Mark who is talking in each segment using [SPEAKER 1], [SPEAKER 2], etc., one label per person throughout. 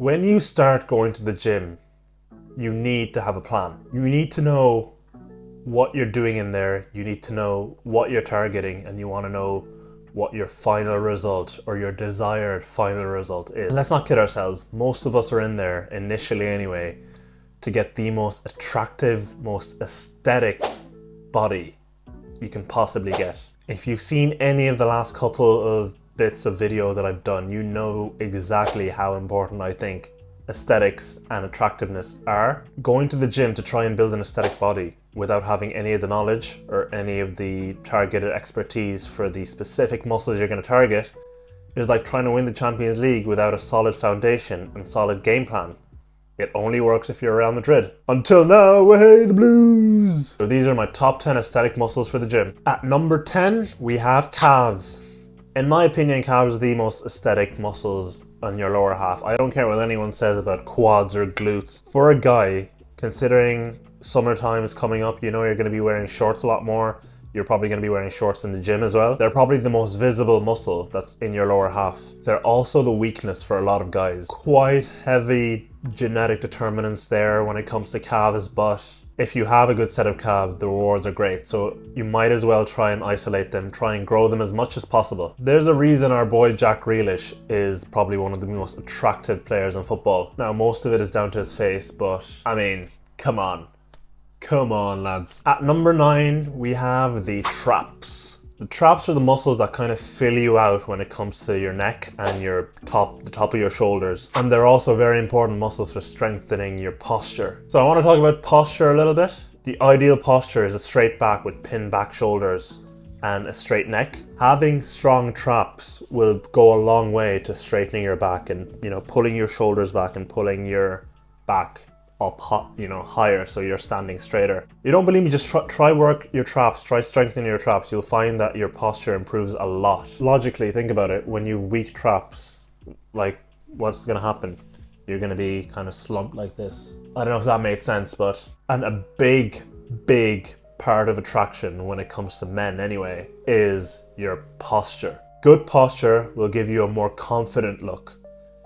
[SPEAKER 1] When you start going to the gym, you need to have a plan. You need to know what you're doing in there, you need to know what you're targeting, and you want to know what your final result or your desired final result is. And let's not kid ourselves, most of us are in there, initially anyway, to get the most attractive, most aesthetic body you can possibly get. If you've seen any of the last couple of bits of video that I've done, you know exactly how important I think aesthetics and attractiveness are. Going to the gym to try and build an aesthetic body without having any of the knowledge or any of the targeted expertise for the specific muscles you're going to target is like trying to win the Champions League without a solid foundation and solid game plan. It only works if you're Real Madrid. Until now, hey the Blues! So these are my top 10 aesthetic muscles for the gym. At number 10, we have calves. In my opinion, calves are the most aesthetic muscles on your lower half. I don't care what anyone says about quads or glutes. For a guy, considering summertime is coming up, you know you're going to be wearing shorts a lot more. You're probably going to be wearing shorts in the gym as well. They're probably the most visible muscle that's in your lower half. They're also the weakness for a lot of guys. Quite heavy genetic determinants there when it comes to calves, but if you have a good set of calves, the rewards are great. So you might as well try and isolate them, try and grow them as much as possible. There's a reason our boy Jack Grealish is probably one of the most attractive players in football. Now, most of it is down to his face, but I mean, come on. Come on, lads. At number 9, we have the traps. The traps are the muscles that kind of fill you out when it comes to your neck and the top of your shoulders. And they're also very important muscles for strengthening your posture. So I want to talk about posture a little bit. The ideal posture is a straight back with pinned back shoulders and a straight neck. Having strong traps will go a long way to straightening your back and, you know, pulling your shoulders back and pulling your back up, higher so you're standing straighter. You don't believe me? Just try work your traps, try strengthening your traps. You'll find that your posture improves a lot. Logically, think about it. When you've weak traps, like, what's gonna happen? You're gonna be kind of slumped like this. I don't know if that made sense, and a big part of attraction when it comes to men anyway is your posture. Good posture will give you a more confident look.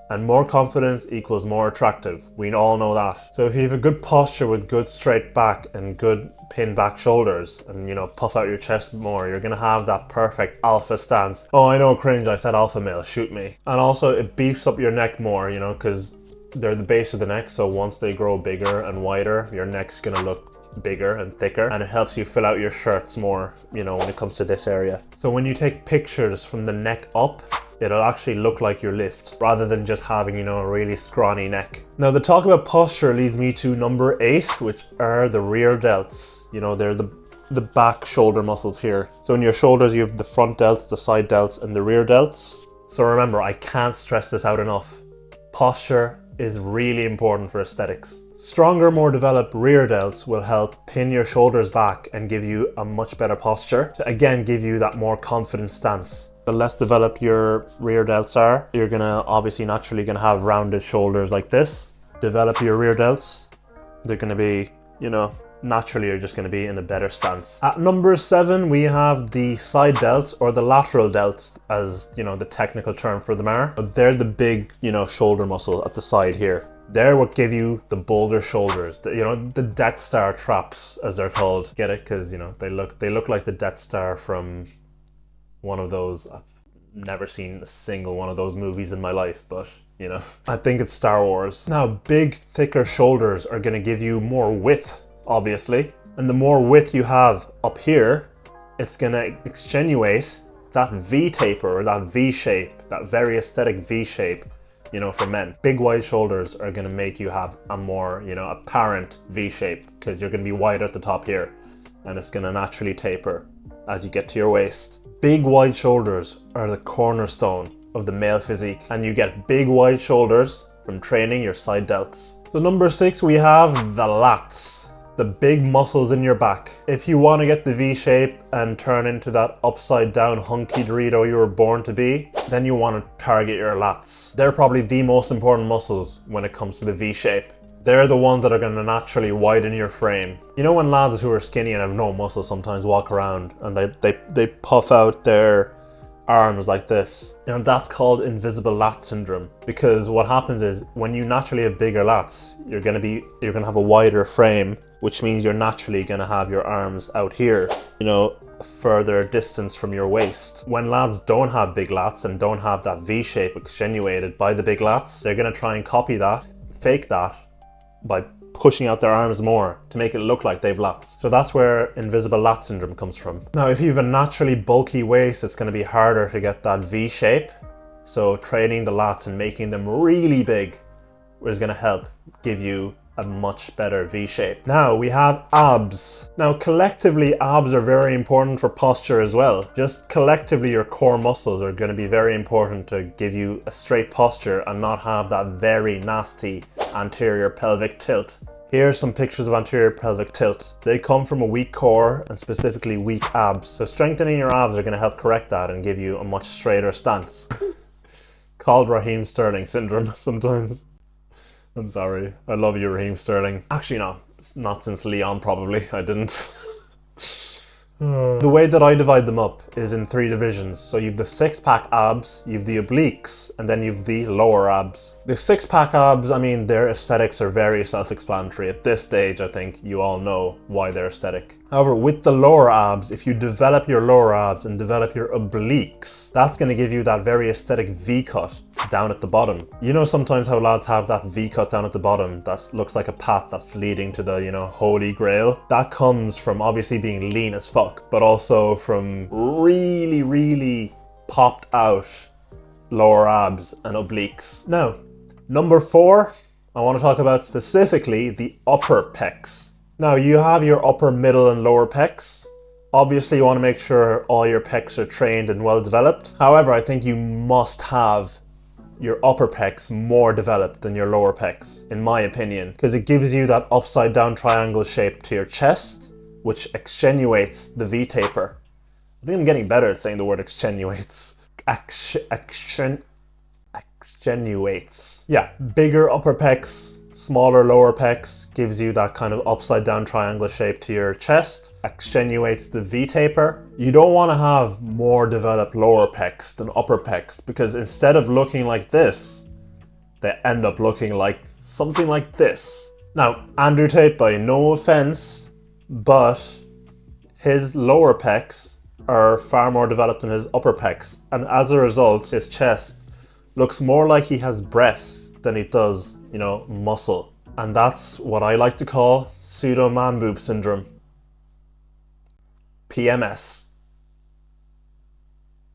[SPEAKER 1] And more confidence equals more attractive. We all know that. So if you have a good posture with good straight back and good pinned back shoulders and, you know, puff out your chest more, you're gonna have that perfect alpha stance. Oh, I know, cringe, I said alpha male, shoot me. And also it beefs up your neck more, you know, because they're the base of the neck. So once they grow bigger and wider, your neck's gonna look bigger and thicker, and it helps you fill out your shirts more, you know, when it comes to this area. So when you take pictures from the neck up, it'll actually look like your lift rather than just having, you know, a really scrawny neck. Now, the talk about posture leads me to number 8, which are the rear delts. You know, they're the back shoulder muscles here. So in your shoulders, you have the front delts, the side delts, and the rear delts. So remember, I can't stress this out enough. Posture is really important for aesthetics. Stronger, more developed rear delts will help pin your shoulders back and give you a much better posture to, again, give you that more confident stance. The less developed your rear delts are, you're gonna obviously naturally gonna have rounded shoulders like this. Develop your rear delts, they're gonna be, you know, naturally you're just gonna be in a better stance. At number 7, we have the side delts, or the lateral delts, as, you know, the technical term for them are. But they're the big, you know, shoulder muscle at the side here. They're what give you the bolder shoulders, you know, the Death Star traps, as they're called. Get it? Because, you know, they look like the Death Star from one of those. I've never seen a single one of those movies in my life, but, you know, I think it's Star Wars. Now, big, thicker shoulders are going to give you more width, obviously. And the more width you have up here, it's going to extenuate that V taper, or that V shape, that very aesthetic V shape, you know, for men. Big wide shoulders are going to make you have a more, you know, apparent V shape, because you're going to be wide at the top here, and it's going to naturally taper as you get to your waist. Big wide shoulders are the cornerstone of the male physique, and you get big wide shoulders from training your side delts. So number 6, we have the lats, the big muscles in your back. If you want to get the V shape and turn into that upside down hunky Dorito you were born to be, then you want to target your lats. They're probably the most important muscles when it comes to the V shape. They're the ones that are going to naturally widen your frame. You know when lads who are skinny and have no muscle sometimes walk around and they puff out their arms like this. You know, that's called invisible lat syndrome, because what happens is when you naturally have bigger lats, you're gonna have a wider frame, which means you're naturally gonna have your arms out here, you know, a further distance from your waist. When lads don't have big lats and don't have that V shape extenuated by the big lats, they're gonna try and copy that, fake that, by pushing out their arms more to make it look like they've lats. So that's where invisible lat syndrome comes from. Now, if you have a naturally bulky waist, it's going to be harder to get that V shape. So training the lats and making them really big is going to help give you a much better V shape. Now we have abs. Now collectively, abs are very important for posture as well. Just collectively, your core muscles are going to be very important to give you a straight posture and not have that very nasty anterior pelvic tilt. Here are some pictures of anterior pelvic tilt. They come from a weak core and specifically weak abs. So strengthening your abs are going to help correct that and give you a much straighter stance. Called Raheem Sterling syndrome sometimes. I'm sorry. I love you, Raheem Sterling. Actually, no. Not since Leon, probably. I didn't. The way that I divide them up is in 3 divisions. So you've the 6-pack abs, you've the obliques, and then you've the lower abs. The 6-pack abs, I mean, their aesthetics are very self-explanatory. At this stage, I think you all know why they're aesthetic. However, with the lower abs, if you develop your lower abs and develop your obliques, that's going to give you that very aesthetic V-cut down at the bottom. You know sometimes how lads have that V-cut down at the bottom that looks like a path that's leading to the, you know, holy grail? That comes from obviously being lean as fuck, but also from really, really popped out lower abs and obliques. Now, number 4, I want to talk about specifically the upper pecs. Now, you have your upper, middle, and lower pecs. Obviously, you want to make sure all your pecs are trained and well developed. However, I think you must have your upper pecs more developed than your lower pecs, in my opinion, because it gives you that upside down triangle shape to your chest, which extenuates the V taper. I think I'm getting better at saying the word extenuates. Extenuates. Yeah, bigger upper pecs, smaller lower pecs gives you that kind of upside down triangle shape to your chest, extenuates the V taper. You don't want to have more developed lower pecs than upper pecs, because instead of looking like this, they end up looking like something like this. Now, Andrew Tate, by no offense, but his lower pecs are far more developed than his upper pecs, and as a result, his chest looks more like he has breasts than he does, you know, muscle. And that's what I like to call pseudo man boob syndrome. PMS.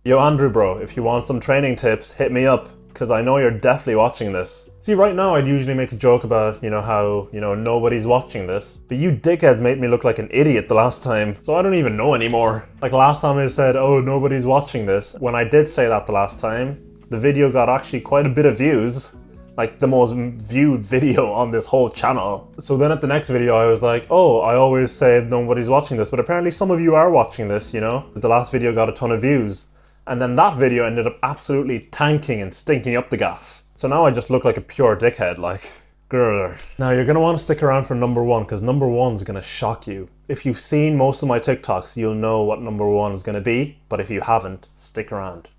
[SPEAKER 1] Yo, Andrew bro, if you want some training tips, hit me up, because I know you're definitely watching this. See, right now I'd usually make a joke about, you know, how, you know, nobody's watching this, but you dickheads made me look like an idiot the last time, so I don't even know anymore. Like last time I said, oh, nobody's watching this. When I did say that the last time, the video got actually quite a bit of views, like the most viewed video on this whole channel. So then at the next video I was like, oh, I always say nobody's watching this, but apparently some of you are watching this, you know? The last video got a ton of views. And then that video ended up absolutely tanking and stinking up the gaff. So now I just look like a pure dickhead, like, grr. Now you're gonna want to stick around for number 1, because number 1 is gonna shock you. If you've seen most of my TikToks, you'll know what number 1 is gonna be, but if you haven't, stick around.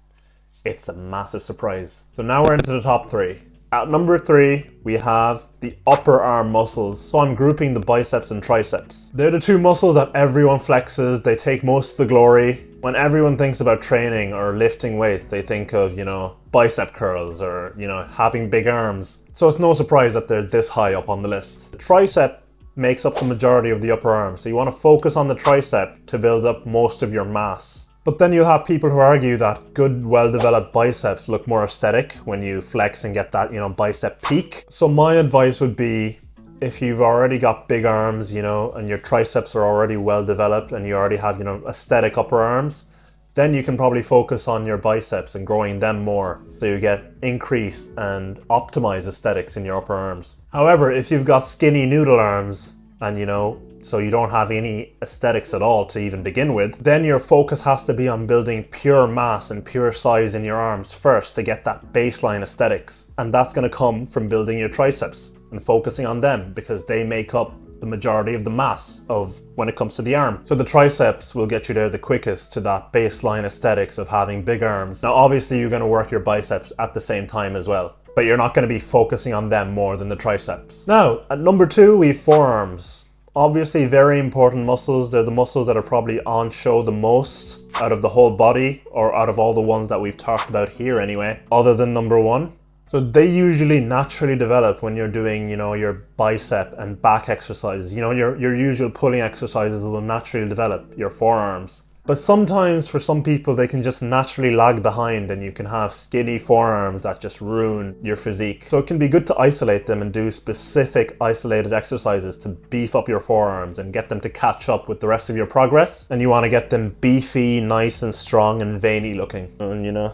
[SPEAKER 1] It's a massive surprise. So now we're into the top 3. At number 3, we have the upper arm muscles. So I'm grouping the biceps and triceps. They're the 2 muscles that everyone flexes. They take most of the glory. When everyone thinks about training or lifting weights, they think of, you know, bicep curls or, you know, having big arms. So it's no surprise that they're this high up on the list. The tricep makes up the majority of the upper arm. So you want to focus on the tricep to build up most of your mass. But then you'll have people who argue that good, well-developed biceps look more aesthetic when you flex and get that, you know, bicep peak. So my advice would be, if you've already got big arms, you know, and your triceps are already well-developed and you already have, you know, aesthetic upper arms, then you can probably focus on your biceps and growing them more, so you get increased and optimized aesthetics in your upper arms. However, if you've got skinny noodle arms and, you know, so you don't have any aesthetics at all to even begin with, then your focus has to be on building pure mass and pure size in your arms first to get that baseline aesthetics. And that's going to come from building your triceps and focusing on them, because they make up the majority of the mass of when it comes to the arm. So the triceps will get you there the quickest to that baseline aesthetics of having big arms. Now obviously you're going to work your biceps at the same time as well, but you're not going to be focusing on them more than the triceps. Now at number 2 we have forearms. Obviously very important muscles. They're the muscles that are probably on show the most out of the whole body, or out of all the ones that we've talked about here anyway, other than number 1. So they usually naturally develop when you're doing, you know, your bicep and back exercises. You know, your usual pulling exercises will naturally develop your forearms. But sometimes for some people they can just naturally lag behind, and you can have skinny forearms that just ruin your physique. So it can be good to isolate them and do specific isolated exercises to beef up your forearms and get them to catch up with the rest of your progress. And you want to get them beefy, nice and strong and veiny looking. And you know,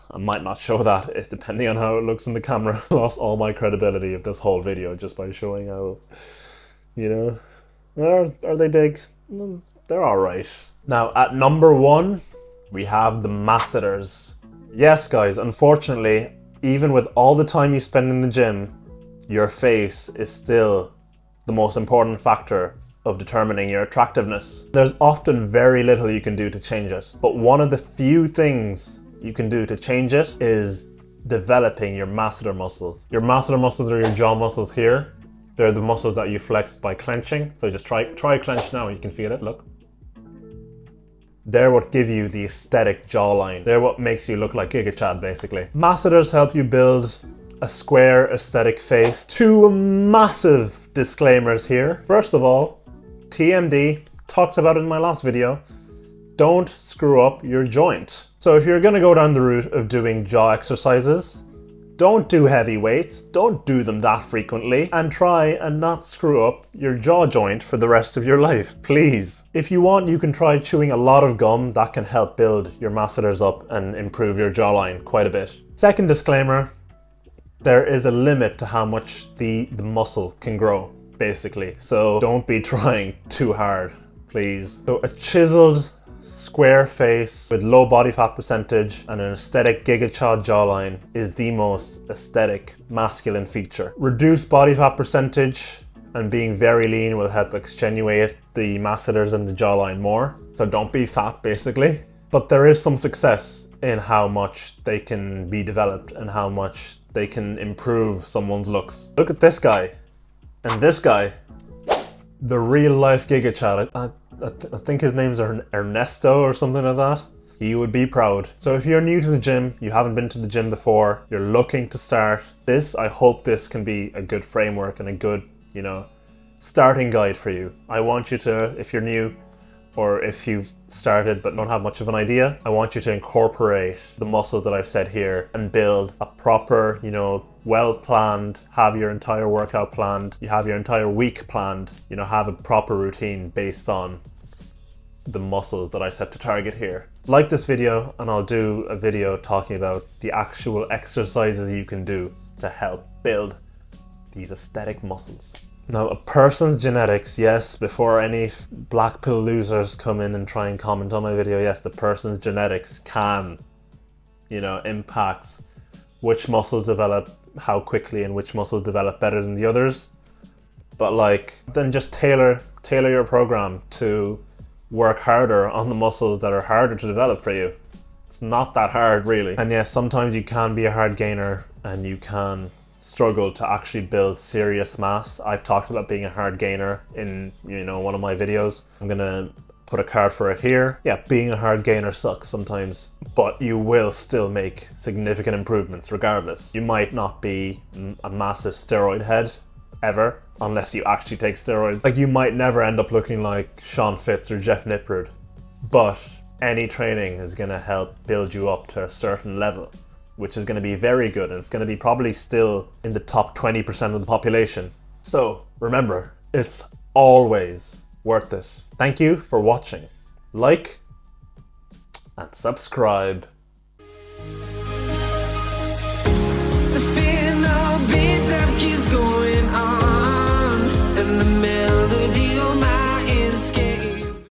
[SPEAKER 1] I might not show that depending on how it looks in the camera. I lost all my credibility of this whole video just by showing how, you know, are they big? They're alright. Now at number 1, we have the masseters. Yes guys, unfortunately, even with all the time you spend in the gym, your face is still the most important factor of determining your attractiveness. There's often very little you can do to change it, but one of the few things you can do to change it is developing your masseter muscles. Your masseter muscles are your jaw muscles here. They're the muscles that you flex by clenching. So just try clench now, you can feel it, look. They're what give you the aesthetic jawline. They're what makes you look like Giga Chad, basically. Masseters help you build a square aesthetic face. 2 massive disclaimers here. First of all, TMD, talked about it in my last video, don't screw up your joint. So if you're gonna go down the route of doing jaw exercises, don't do heavy weights, don't do them that frequently, and try and not screw up your jaw joint for the rest of your life, please. If you want, you can try chewing a lot of gum. That can help build your masseters up and improve your jawline quite a bit. Second disclaimer, there is a limit to how much the muscle can grow, basically. So don't be trying too hard, please. So a chiseled, square face with low body fat percentage and an aesthetic Giga Chad jawline is the most aesthetic masculine feature. Reduced body fat percentage and being very lean will help extenuate the masseters and the jawline more. So don't be fat, basically. But there is some success in how much they can be developed and how much they can improve someone's looks. Look at this guy and this guy. The real life Giga Chad. I think his name's Ernesto or something like that. He would be proud. So if you're new to the gym, you haven't been to the gym before, you're looking to start this, I hope this can be a good framework and a good, you know, starting guide for you. I want you to, if you're new, or if you've started but don't have much of an idea, I want you to incorporate the muscles that I've said here and build a proper, you know, well planned, have your entire workout planned, you have your entire week planned, you know, have a proper routine based on the muscles that I set to target here. Like this video and I'll do a video talking about the actual exercises you can do to help build these aesthetic muscles. Now, a person's genetics, yes, before any black pill losers come in and try and comment on my video, yes, the person's genetics can, you know, impact which muscles develop how quickly and which muscles develop better than the others. But like, then just tailor your program to work harder on the muscles that are harder to develop for you. It's not that hard, really. And yes, sometimes you can be a hard gainer and you can struggle to actually build serious mass. I've talked about being a hard gainer in, you know, one of my videos. I'm gonna put a card for it here. Yeah, being a hard gainer sucks sometimes, but you will still make significant improvements regardless. You might not be a massive steroid head ever, unless you actually take steroids. Like, you might never end up looking like Sean Fitz or Jeff Nippard, but any training is gonna help build you up to a certain level, which is gonna be very good, and it's gonna be probably still in the top 20% of the population. So remember, it's always worth it. Thank you for watching. Like and subscribe.